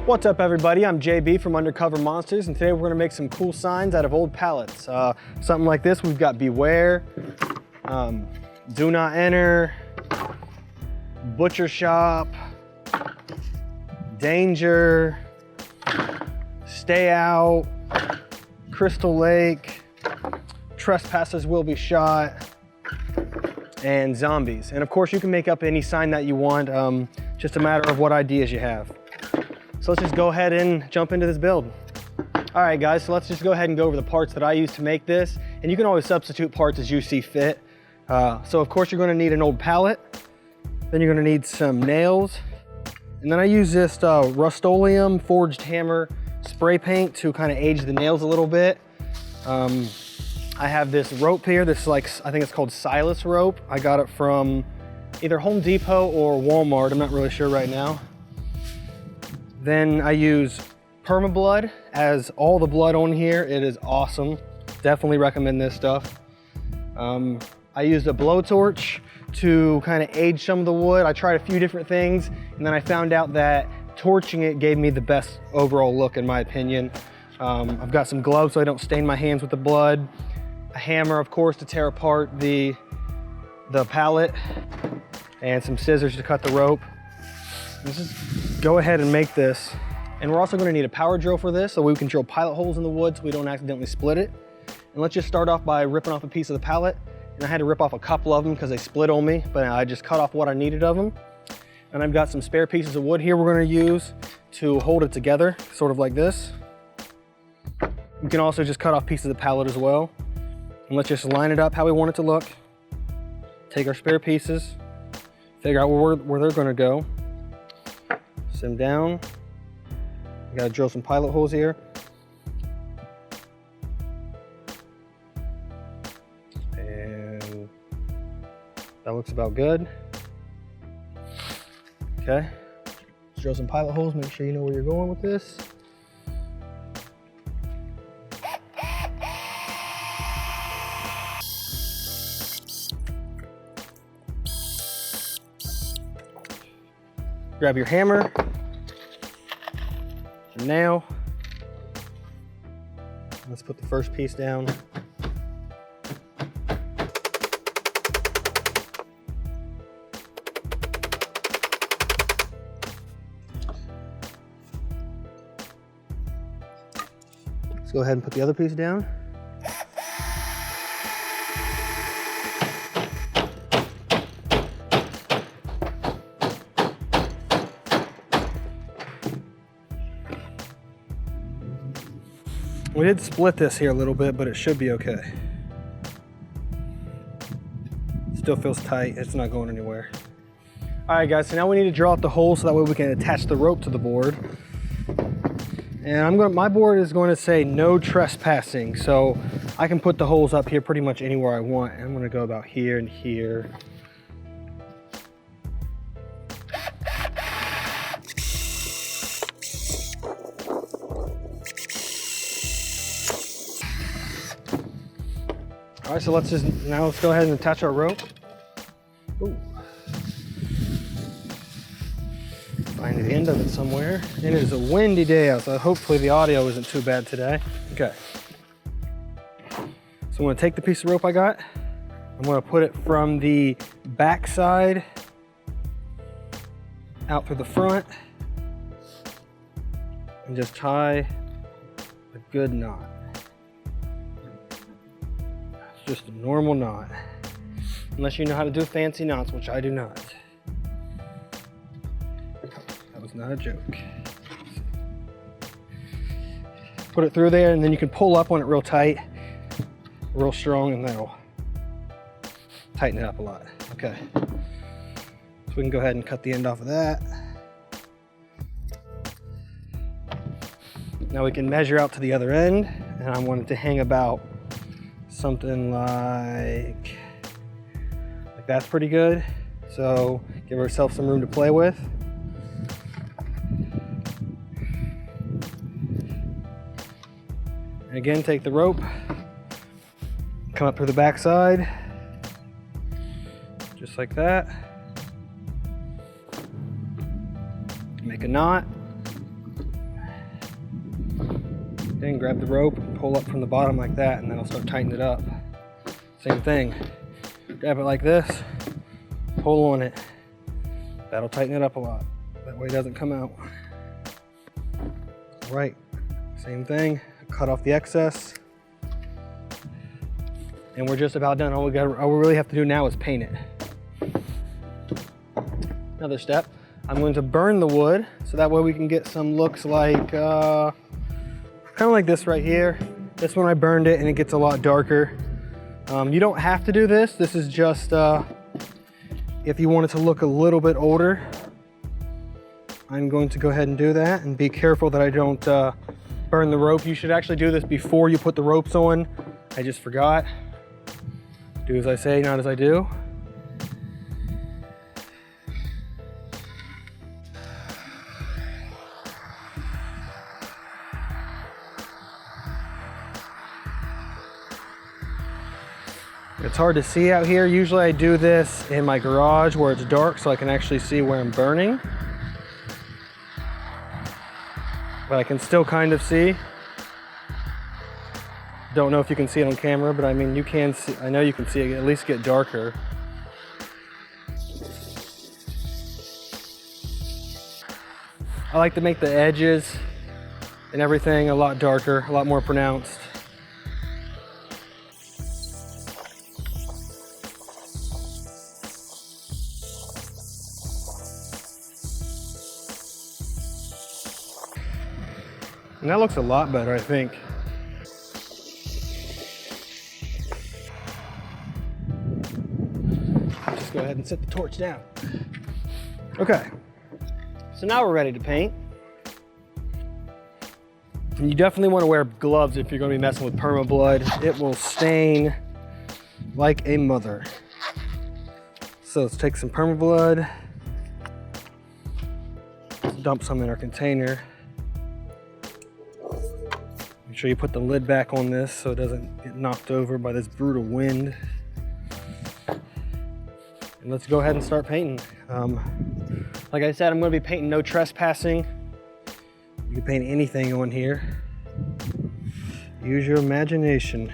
What's up everybody, I'm JB from Undercover Monsters, and today we're going to make some cool signs out of old pallets. Something like this, we've got beware, do not enter, butcher shop, danger, stay out, Crystal Lake, trespassers will be shot, and zombies. And of course you can make up any sign that you want, just a matter of what ideas you have. So let's just go ahead and jump into this build. All right guys, so let's just go ahead and go over the parts that I use to make this. And you can always substitute parts as you see fit. So of course you're gonna need an old pallet. Then you're gonna need some nails. And then I use this Rust-Oleum forged hammer spray paint to kind of age the nails a little bit. I have this rope here, this I think it's called Silas rope. I got it from either Home Depot or Walmart, I'm not really sure right now. Then I use PermaBlood as all the blood on here. It is awesome. Definitely recommend this stuff. I used a blowtorch to kind of age some of the wood. I tried a few different things, and then I found out that torching it gave me the best overall look in my opinion. I've got some gloves so I don't stain my hands with the blood. A hammer, of course, to tear apart the pallet, and some scissors to cut the rope. Let's just go ahead and make this. And we're also gonna need a power drill for this so we can drill pilot holes in the wood so we don't accidentally split it. And let's just start off by ripping off a piece of the pallet. And I had to rip off a couple of them because they split on me, but I just cut off what I needed of them. And I've got some spare pieces of wood here we're gonna use to hold it together, sort of like this. You can also just cut off pieces of the pallet as well. And let's just line it up how we want it to look. Take our spare pieces, figure out where they're gonna go. Sit them down. We gotta drill some pilot holes here. And that looks about good. Okay, let's drill some pilot holes, make sure you know where you're going with this. Grab your hammer, your nail. Let's put the first piece down. Let's go ahead and put the other piece down. We did split this here a little bit, but it should be okay. Still feels tight, it's not going anywhere. All right guys, so now we need to draw out the hole so that way we can attach the rope to the board. And my board is going to say no trespassing, so I can put the holes up here pretty much anywhere I want. And I'm gonna go about here and here. All right, so let's go ahead and attach our rope. Ooh. Find the end of it somewhere. And it is a windy day out, so hopefully the audio isn't too bad today. Okay. So I'm gonna take the piece of rope I got. I'm gonna put it from the back side out through the front and just tie a good knot. Just a normal knot, unless you know how to do fancy knots, which I do not. That was not a joke. Put it through there, and then you can pull up on it real tight, real strong, and that'll tighten it up a lot. Okay, so we can go ahead and cut the end off of that. Now we can measure out to the other end, and I want it to hang about something like that's pretty good. So give ourselves some room to play with. And again, take the rope, come up through the back side, just like that. Make a knot. Then grab the rope, pull up from the bottom like that, and then I'll start tightening it up. Same thing. Grab it like this, pull on it. That'll tighten it up a lot. That way it doesn't come out. Right, same thing. Cut off the excess. And we're just about done. All we really have to do now is paint it. Another step, I'm going to burn the wood so that way we can get some looks like, kind of like this right here. This one I burned it and it gets a lot darker. You don't have to do this. This is just if you want it to look a little bit older. I'm going to go ahead and do that and be careful that I don't burn the rope. You should actually do this before you put the ropes on. I just forgot. Do as I say, not as I do. It's hard to see out here. Usually I do this in my garage where it's dark so I can actually see where I'm burning. But I can still kind of see. Don't know if you can see it on camera, but I mean, you can see, I know you can see it at least get darker. I like to make the edges and everything a lot darker, a lot more pronounced. And that looks a lot better, I think. Just go ahead and set the torch down. Okay, so now we're ready to paint. And you definitely want to wear gloves if you're going to be messing with perma-blood. It will stain like a mother. So let's take some perma-blood. Let's dump some in our container. Make sure you put the lid back on this so it doesn't get knocked over by this brutal wind. And let's go ahead and start painting. Like I said, I'm going to be painting no trespassing. You can paint anything on here. Use your imagination.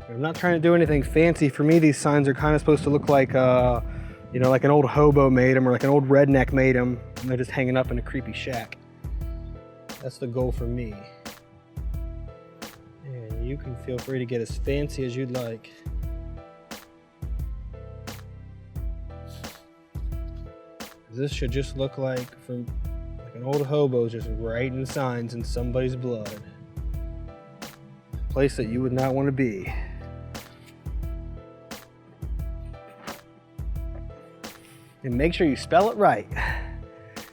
I'm not trying to do anything fancy. For me, these signs are kind of supposed to look like, you know, like an old hobo made them or like an old redneck made them, and they're just hanging up in a creepy shack. That's the goal for me. And you can feel free to get as fancy as you'd like. This should just look like from like an old hobo just writing signs in somebody's blood. A place that you would not want to be. And make sure you spell it right,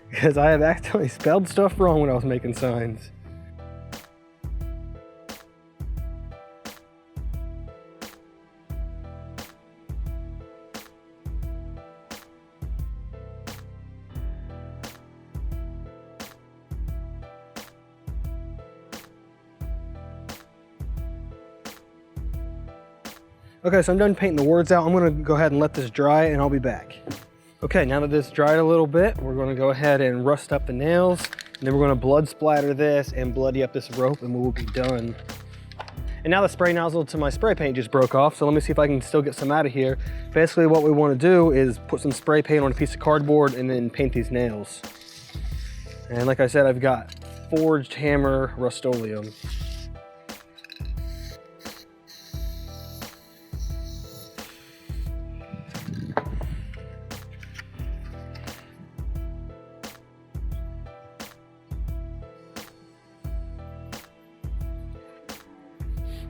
because I have accidentally spelled stuff wrong when I was making signs. Okay, so I'm done painting the words out. I'm gonna go ahead and let this dry and I'll be back. Okay, now that this dried a little bit, we're gonna go ahead and rust up the nails, and then we're gonna blood splatter this and bloody up this rope, and we will be done. And now the spray nozzle to my spray paint just broke off, so let me see if I can still get some out of here. Basically what we wanna do is put some spray paint on a piece of cardboard and then paint these nails. And like I said, I've got forged hammer Rust-Oleum.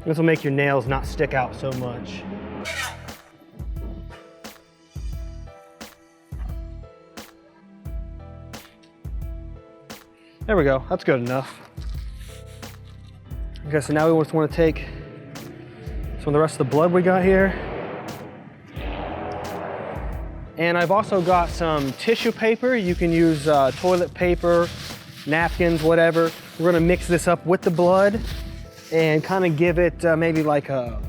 This will make your nails not stick out so much. There we go, that's good enough. Okay, so now we just want to take some of the rest of the blood we got here. And I've also got some tissue paper. You can use toilet paper, napkins, whatever. We're gonna mix this up with the blood and kind of give it maybe like a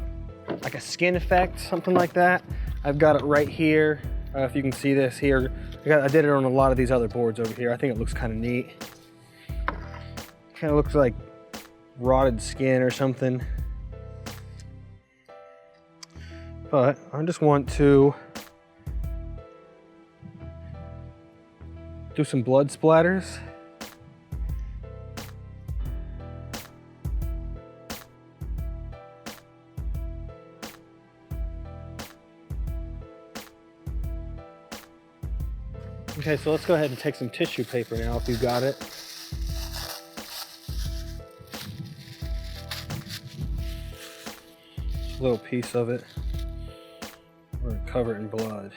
like a skin effect, something like that. I've got it right here. If you can see this here. I did it on a lot of these other boards over here. I think it looks kind of neat. Kind of looks like rotted skin or something. But I just want to do some blood splatters. Okay, so let's go ahead and take some tissue paper now if you've got it. A little piece of it. We're gonna cover it in blood.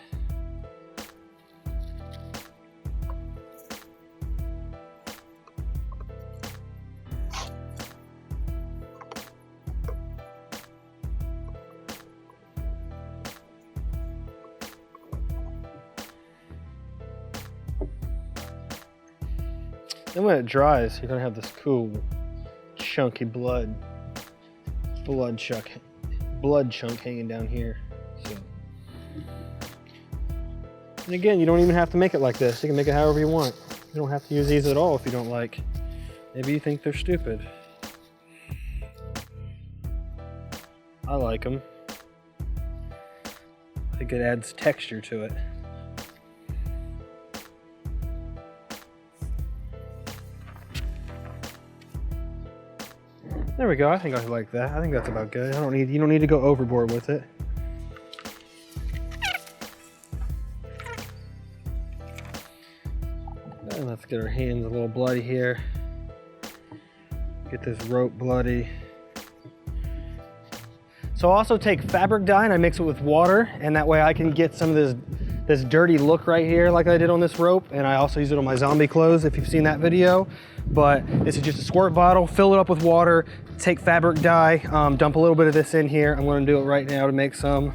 Then when it dries, you're gonna have this cool, chunky blood chunk hanging down here. So, and again, you don't even have to make it like this. You can make it however you want. You don't have to use these at all if you don't like. Maybe you think they're stupid. I like them. I think it adds texture to it. There we go. I think I like that. I think that's about good. You don't need to go overboard with it. And let's get our hands a little bloody here. Get this rope bloody. So I also take fabric dye and I mix it with water, and that way I can get some of this dirty look right here like I did on this rope. And I also use it on my zombie clothes if you've seen that video. But this is just a squirt bottle, fill it up with water, take fabric dye, dump a little bit of this in here. I'm gonna do it right now to make some.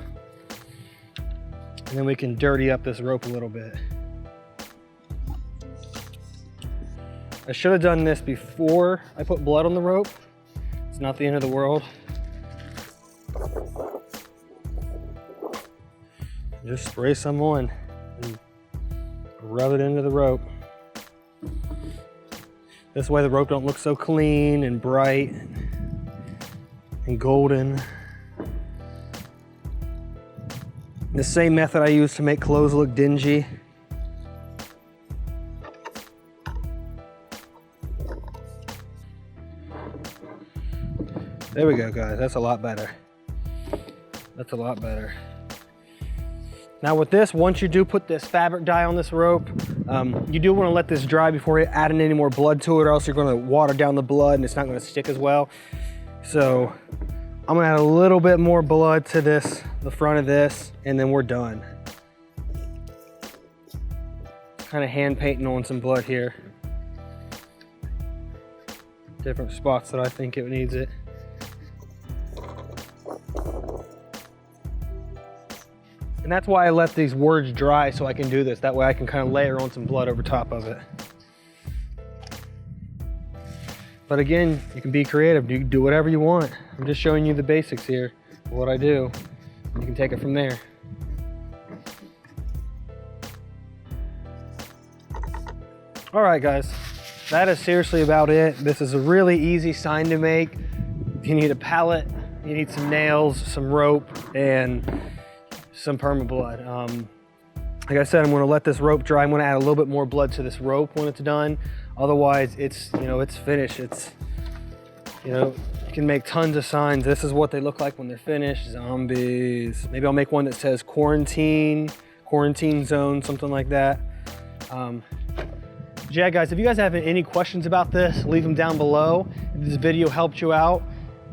And then we can dirty up this rope a little bit. I should have done this before I put blood on the rope. It's not the end of the world. Just spray some on and rub it into the rope. This way the rope don't look so clean and bright and golden. The same method I use to make clothes look dingy. There we go, guys. That's a lot better. That's a lot better. Now with this, once you do put this fabric dye on this rope, you do want to let this dry before adding any more blood to it, or else you're going to water down the blood and it's not going to stick as well. So I'm going to add a little bit more blood to this, the front of this, and then we're done. Kind of hand painting on some blood here. Different spots that I think it needs it. And that's why I let these words dry, so I can do this. That way I can kind of layer on some blood over top of it. But again, you can be creative. You can do whatever you want. I'm just showing you the basics here of what I do. You can take it from there. All right, guys. That is seriously about it. This is a really easy sign to make. You need a pallet, you need some nails, some rope, and some perma blood. Like I said, I'm going to let this rope dry. I'm going to add a little bit more blood to this rope when it's done. Otherwise, it's finished. It's, you can make tons of signs. This is what they look like when they're finished. Zombies. Maybe I'll make one that says quarantine zone, something like that. Yeah, guys, if you guys have any questions about this, leave them down below. If this video helped you out,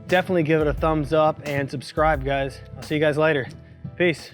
definitely give it a thumbs up and subscribe, guys. I'll see you guys later. Peace.